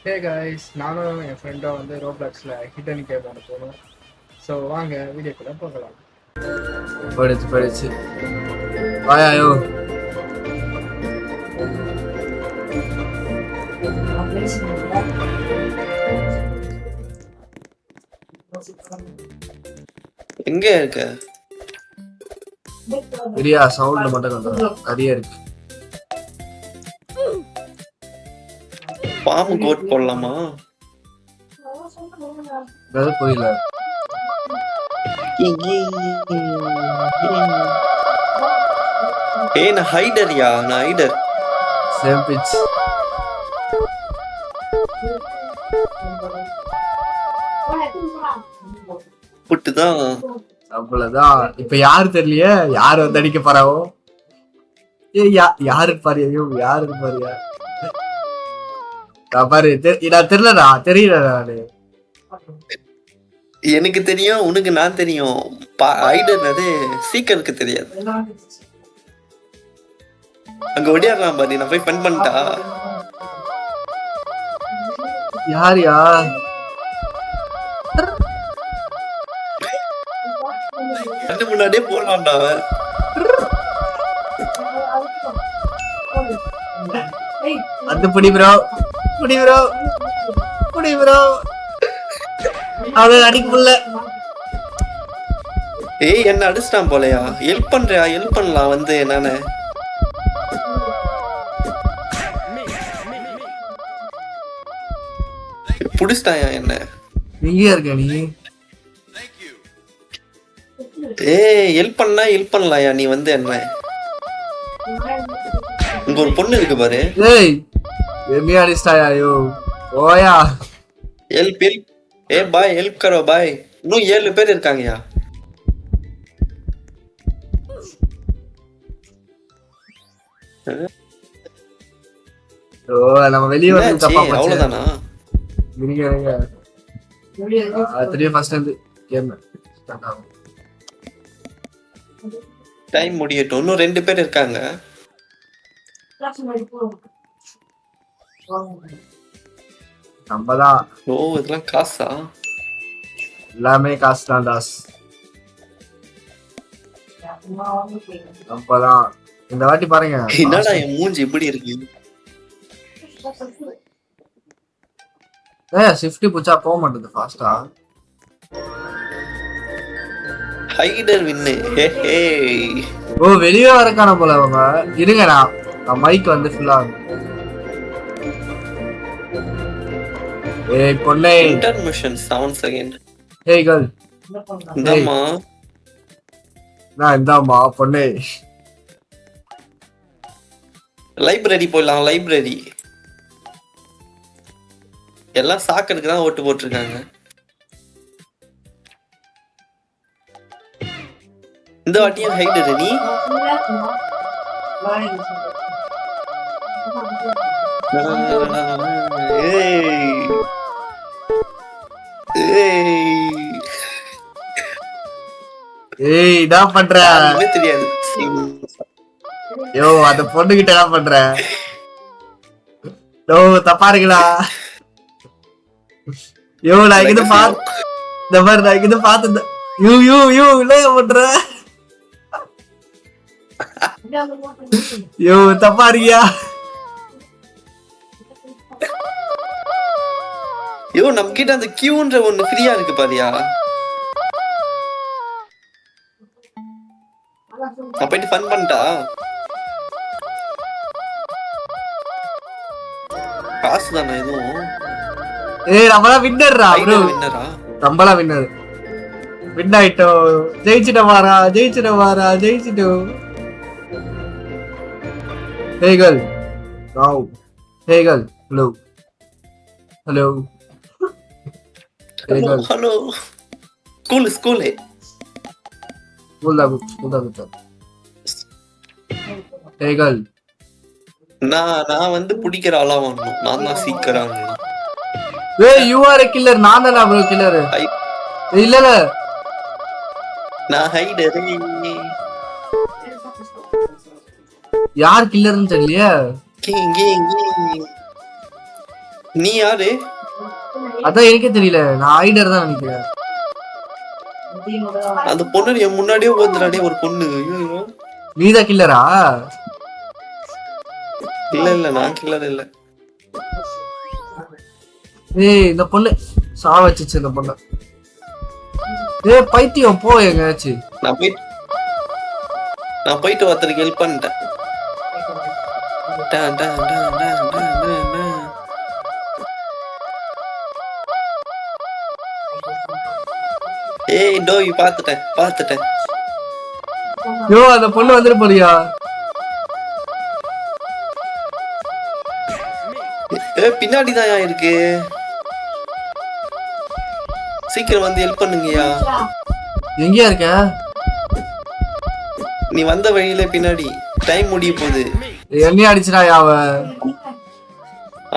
Hey guys, நானும் என் ஃப்ரெண்டும் வந்து ரோப்ளாக்ஸில் ஹிடன் கேம் ஒன்று போகணும். ஸோ வாங்க வீடியோக்குள்ளே போகலாம். படிச்சு வாயாயோ. எங்க இருக்க? பெரியா சவுண்ட் மட்டும் கொஞ்சம் நிறைய இருக்கு. பாம்பு கோட் போடலாமா? புரியல. ஏய் நான் ஹைடர்யா, நான் ஹைடர். Same pitch. புட்டுதான். அவ்வளவுதான். இப்ப யாரு தெரியலையே, யாரு வந்து அடிக்க போறாவோ. யாரு பாரியா, யாரு பாரியா பாரு. நான் தெரியலடா, தெரியலடா. எனக்கு தெரியும், உனக்கு நான் தெரியும். ஹைடர் அது சீக்கிரத்துக்கு தெரியாது. அங்க ஒடியாடலாம் பாரு, நான் போய் ஃபன் பண்ணிட்டா. யாரியா கண்ணு முன்னாடியே போடலாம்டா அவன். அந்த புடி ப்ரோ, புடி ப்ரோ, புடி ப்ரோ. அது அடிக்க முடியல. ஏய் என்ன அடிச்சிட்டான் போலயா. ஹெல்ப் பண்றியா? ஹெல்ப் பண்ணலாம் வந்து நானு. புடிச்சிட்டாயா என்ன? எங்கேயா இருக்க நீ? ஏய் ஹெல்ப் பண்ணலாம்யா நீ வந்து என்ன. இங்க ஒரு பொண்ணு இருக்கு பாரு. ஏய் எம்மியா அடிச்சிட்டாயா? யோ ஓயா. Help help. ஏ பாய் ஹெல்ப் கரோ பாய். இன்னும் 7 பேர் இருக்காங்கயா. ஓ நம்ம வெளிய வந்து தப்பா போச்சு. அவ்வளவுதானா? இருங்க திரும்பி ஃபர்ஸ்ட் இருந்து கேம் ஸ்டார்ட் ஆகும். டைம் முடியட்டும். இன்னும் 2 பேர் இருக்காங்க. நம்மதான். ஓ இதெல்லாம் காசா? எல்லாமே காசு தான் தாஸ். நம்மதான். இந்த வாட்டி பாருங்க. என்னடா என் மூஞ்சி இப்படி இருக்கு? ஷிஃப்ட் புச்சா போக மாட்டேது ஃபாஸ்டா. ஹைடர் வின்னு. ஹே ஹே. ஓ வெளியே வரக்கான போல அவங்க. இருங்க நான் மைக் வந்து ஃபுல்லா. ஏய் பொண்ணே. Intermission 7 second. ஏய் கேர்ள். இந்தம்மா. நான் இந்தாம்மா பொண்ணே. லைப்ரரி போயிடலாம். லைப்ரரி எல்லாம் சாக்கடுக்கு தான் ஓட்டு போட்டிருக்காங்க. இந்த வாட்டியும் ஹைடர் நீ. ஏய் என்ன பண்ற? தெரியாது. யோ அந்த பொண்ணு கிட்ட என்ன பண்ற? யோ தப்பா இருக்குடா. யோ நான் இது பாத்து இந்த மாதிரி நான் இது பாத்து. யூ யூ யூ என்ன பண்ற? யோ தப்பா இருக்கியா? யோ நம்ம கிட்ட அந்த கியூன்ற ஒண்ணு ஃப்ரீயா இருக்கு பாரியா. நான் போயிட்டு ஃபன் பண்ணிட்டா. காசு தானே எதுவும். ஏய் நம்மளா வின்னர்ரா ப்ரோ. வின்னரா? நம்மளா வின்னர். வின் ஆயிட்டோம். ஜெயிச்சிட்டோம். Hey girl. Now. Hey girl. Hello. Hey girl. Hello. School. School da good. Hey girl. நான் வந்து பிடிக்கிற ஆளா வரணும். நான் தான் சீக்கிரம். ஏய் you are a killer. நான் தான bro killer. இல்ல நான் ஹைடர். யார் கில்லர்னு தெரியலையே. நீ யாரு? அதான் எனக்கே தெரியல, நான் ஐடர் தான் நினைக்கிறேன். அந்த பொண்ணு என் முன்னாடியே ஓதுறாடே ஒரு பொண்ணு. ஐயோ நீதான் கில்லரா? இல்ல நான் கில்லர் இல்ல. ஏய் இந்த பொண்ணு சாவச்சிச்சு இந்த பொண்ணு. ஏய் பைத்தியம் போ எங்கயாச்சும். நான் போயிட்டு ஒருத்தருக்கு ஹெல்ப் பண்ணிட்டேன். ஏய் டோய் பாத்துட்டேன். யோ அந்த பொண்ணு வந்துட்டு போறியா? பின்னாடிதான் இருக்கு. சீக்கிரம் வந்து ஹெல்ப் பண்ணுங்கயா. எங்கயா இருக்க? நீ வந்த வழியில பின்னாடி. டைம் முடிய போகுது. என்னைய அடிச்சுடா யாவ.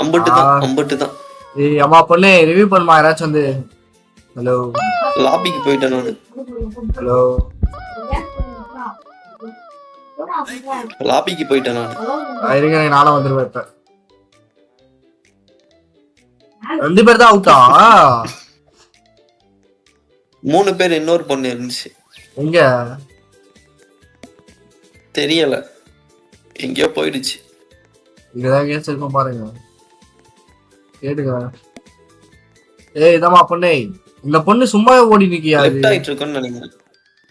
அம்பட்டு தான். ஏய் அம்மா பொண்ணே ரிவ்யூ பண்ணுமா யாராச்சும் வந்து. ஹலோ லாபிக்கு போயிட்டேன் நானு. ஹலோ லாபிக்கு போயிட்டேன் நானு. இருங்க நானும் வந்துருவேன் இப்ப. 2 பேர் தான் அவுட்டா? 3 பேர் இன்னொரு பொண்ணு இருந்துச்சு. எங்க தெரியல, எங்கயோ போயிடுச்சு. இங்கதான் கேஸ் இருக்கும் பாருங்க, கேட்டுக்க. ஏய் இதமா பொண்ணே, இந்த பொண்ணு சும்மா ஓடி நிக்கியா? லெஃப்ட் ஆயிட்டு இருக்குன்னு நினைக்கிறேன்.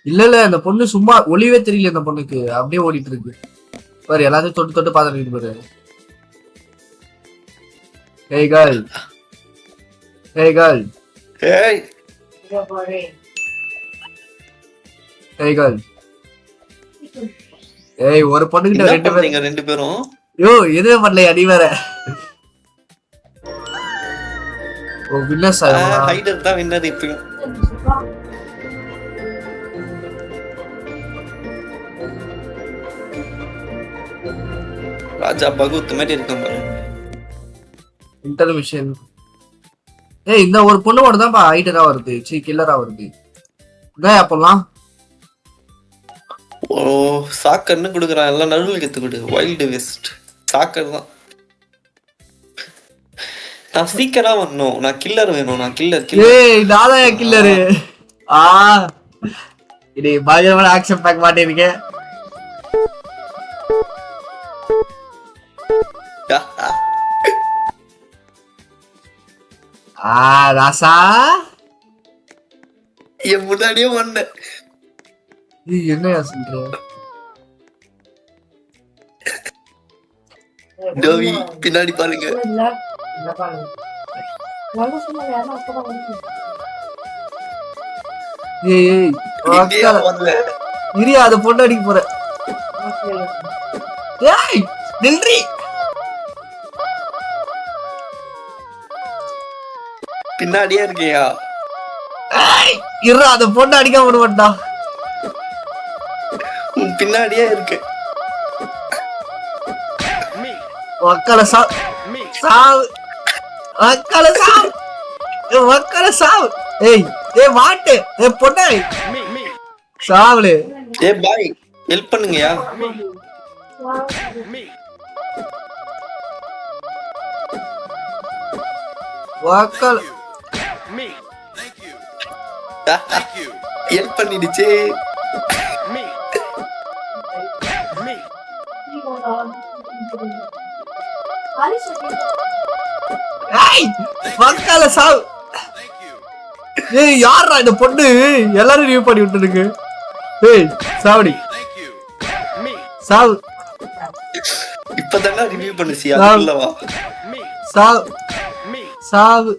இல்ல இந்த பொண்ணு சும்மா ஒளிவே தெரியல இந்த பொண்ணுக்கு, அப்படியே ஓடிட்டு இருக்கு பாரு. எல்லாத்தையும் தொட்டு பாத்துட்டு பாரு. ஏய் கேர்ள், ஏய் கேர்ள், ஏய் ஏய் கேர்ள், ஏய் ஒரு பொண்ணுகிட்ட 2 பேர். நீங்க 2 பேரும் யோ எதுவே பண்ணலையா நீ வேற? ஓ வின்னர்ஸ் ஹைடர் தான் வின்னர் இப்பயும். ராஜா பகவத் மாதிரி இருக்கான் பாரு. இன்டர்மிஷன். ஏய் இந்த ஒரு பொண்ணு மட்டும் தான் ஹைடரா வருது, சீ கில்லரா வருது. இதான் அப்பலாம் ஓ சாக்கர்னு குடுக்குறான். எல்லாம் நடுவில் கத்து கொடு. வைல்டு வெஸ்ட் சாக்கர் தான். நான் சீக்கிரா வரணும். நான் கில்லர் வேணும். நான் கில்லர். ஏய் நாதான் கில்லரு. இது பயங்கரமான ஆக்ஷன் பேக் மாட்டேங்க. ராசா என் முன்னாடியே வந்த. என்னையா சொல்ற? டோவி பின்னாடி பாருங்க. ஏய் இரியா, அத பொண்ணு அடிக்க போற. ஏய் நில்றி. பின்னாடியே இருக்கியா? இருடா, அத பொண்ணு அடிக்க விட மாட்டான். உன் பின்னாடியே இருக்கு. வக்கல சாவு வக்கல சாவு. ஏய் ஏய் வாட்டு, ஏய் பொண்ணே சாவுலே. ஏய் பாய் ஹெல்ப் பண்ணுங்கயா. வக்கல ஹெல்ப் பண்ணிடுச்சு. ஏய் வக்கல சாவு. ஏய் யாரா இந்த பொண்ணு? எல்லாரும் ரிவ்யூ பண்ணி விட்டுருக்கு. ஏய் சாவடி சாவு. இப்பதானே ரிவ்யூ பண்ணுச்சு. அதுக்குள்ளவா சாவு சாவு.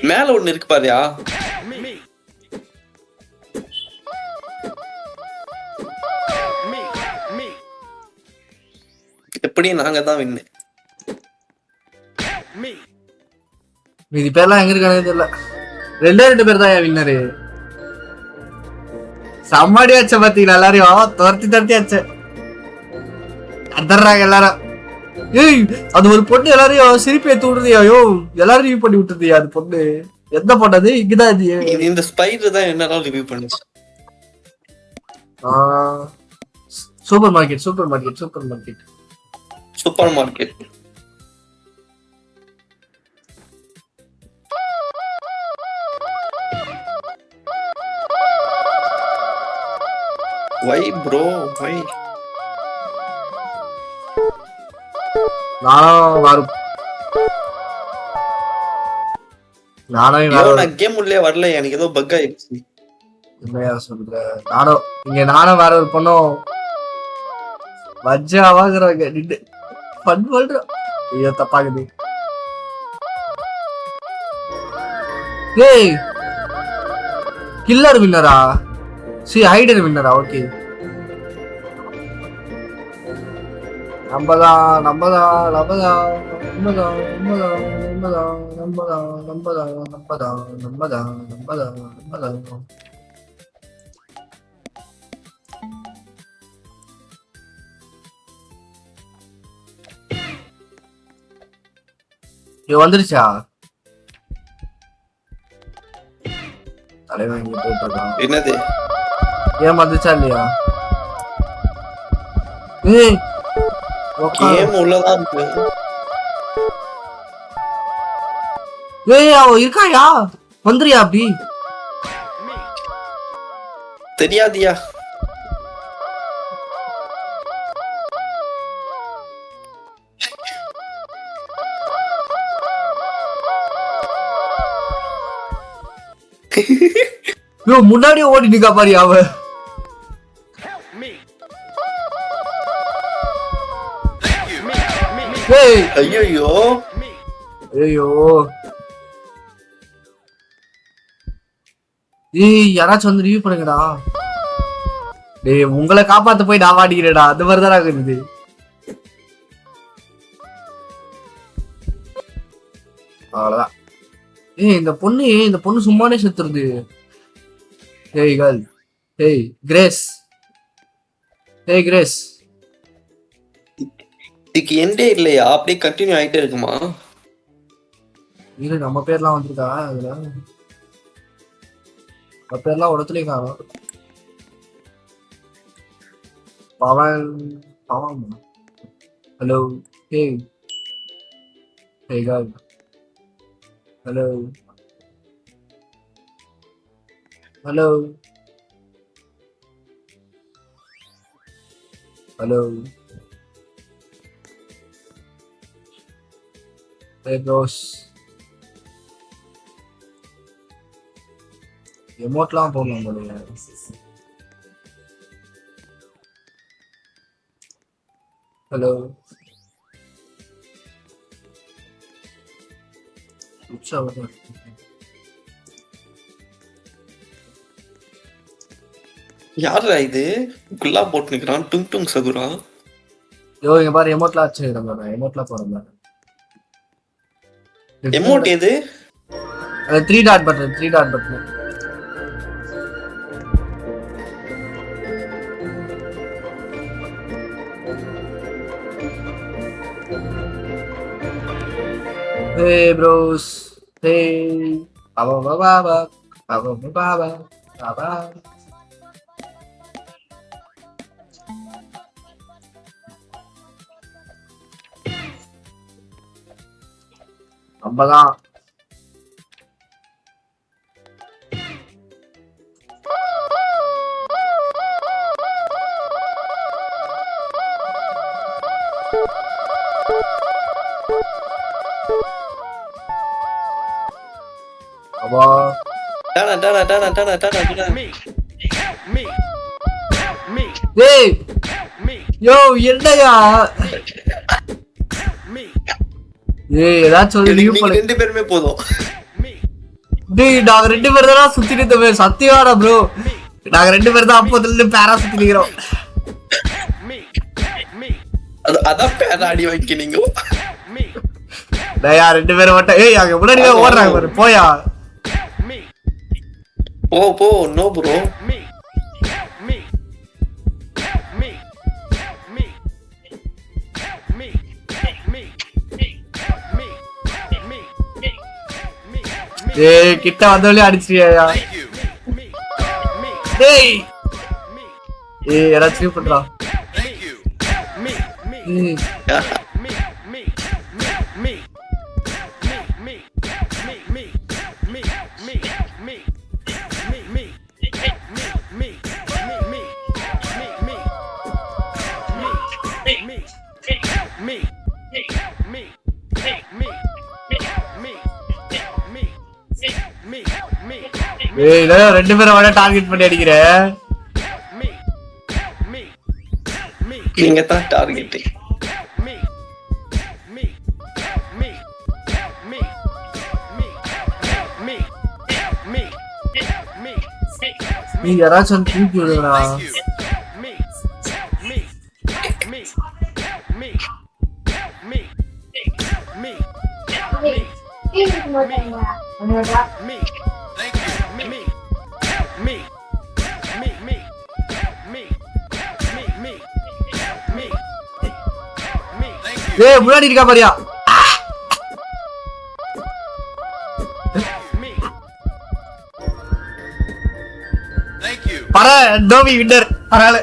மேல ஒண்ணு இருக்கு பாரியா. எப்படி நாங்க தான் வின்னு. மீதி பேர்லாம் எங்க இருக்கானே தெரியல. 2 பேர் தான் வின்னரு. செம்மடி ஆச்ச பாத்தீங்களா? எல்லாரையும் துரத்தி அச்ச. கதறாங்க எல்லாரும். ஏய் அது ஒரு பொண்ணு எல்லாரையும் சிரிப்பை தூடுறியா? ஐயோ எல்லாரும் ரிவ்யூ பண்ணி விட்டுருதியா அது பொண்ணு? எந்த பொண்ணது? இங்கதான் இது. இந்த ஸ்பைடர் தான் என்னடா ரிவ்யூ பண்ணுச்சு. Super market super market super market super market. Why bro? Why? நான் கேம் உள்ளே வரல, எனக்கு ஏதோ பக் ஆயிடுச்சு. என்னையா சொல்ற? நானும் வேற ஒரு பொண்ணும் வஜ்ஜாவாங்கிறவங்க நின்று ஃபன் பண்றோம். ஐயோ தப்பாகுது. ஏய் கில்லர் வின்னரா? ஹைடர் வின்னரா? ஓகே நம்பதான் நம்பதான் நம்பதான் நம்பதான் நம்பதான் நம்பதான் நம்பதான் நம்பதான் நம்பதான் நம்பதான் நம்பதான் நம்பதான். இது வந்துருச்சா? தலைவன் இங்க போயிட்டு இருக்கான். என்னது ஏன் வந்துச்சா இல்லையா? ஏய் கேம் உள்ளதான் இருக்கு. ஏய் அவ இருக்காயா? வந்துறியா அப்படி? தெரியாதியா? முன்னாடியே ஓடி நிக்கா பாரு அவ. ஐயோ ஐயோ ஏய் யாராச்சும் வந்து ரிவ்யூ பண்ணுங்கடா. டேய் உங்களை காப்பாத்த போய் நான் வாடிக்கிறேடா. அது மாதிரிதான் இருக்குது. அவ்வளவுதான். ஏய் இந்த பொண்ணு சும்மானே செத்துருது. ஏய் கேர்ள். ஏய் கிரேஸ். ஏய் கிரேஸ். இதுக்கு எண்டே இல்லையா? அப்படியே கண்டினியூ ஆயிட்டே இருக்குமா? இல்ல நம்ம பேர்லாம் வந்திருக்கா அதுல? நம்ம பேர்லாம் இடத்துலயும் காணும். பவன் பவன். ஹலோ. ஏய் ஏய் girl. Hello hello hello. Hey bros. எமோட்லாம் போடலாம் போலயா? ஹலோ யாரா இது? குல்லா போட்டு நிக்கிறான். டும் டும் சகுரா. யோ இங்க பாரு எமோட்லாம் ஆச்சு. நம்ம எமோட்லாம் போறோம். எமோட் எது? 3 dot button 3 dot button. Hey bros. Hey. Baba baba baba baba baba. நம்மதான் அப்பா டாடா டாடா டாடா டாடா டாடா. ஏய் யோ என்னயா? ஏய் ஏதாச்சும் ஒரு ரிவ்யூ பண்ணு. ரெண்டு பேருமே போதும். டேய் நாங்க ரெண்டு பேர் தான் சுத்திட்டு இருந்தோமே. சத்தியமாடா ப்ரோ நாங்க ரெண்டு பேர் தான் அப்போதுல இருந்து பேரா சுத்தி நிக்கிறோம். அதான் பேரா அடி வைக்கிறீங்க. டேய் யார் ரெண்டு பேரும் மட்டும் ஏய் அங்க முன்னாடியே ஓடுறாங்க பாரு. போயா போ நோ ப்ரோ. ஏய் கிட்ட வந்தவளே அடிச்சியா டேய் ஏய் யாராச்சும் பண்றா ஏய் இத ரெண்டு பேரும் வர டார்கெட் பண்ணி அடிக்கிற நீங்க தான் டார்கெட் நீ யாராச்சும் தூக்கி விடுடா ஏய் முன்னாடி இருக்கா பாரியா பர டோவி வின்னர் பரவாயில்ல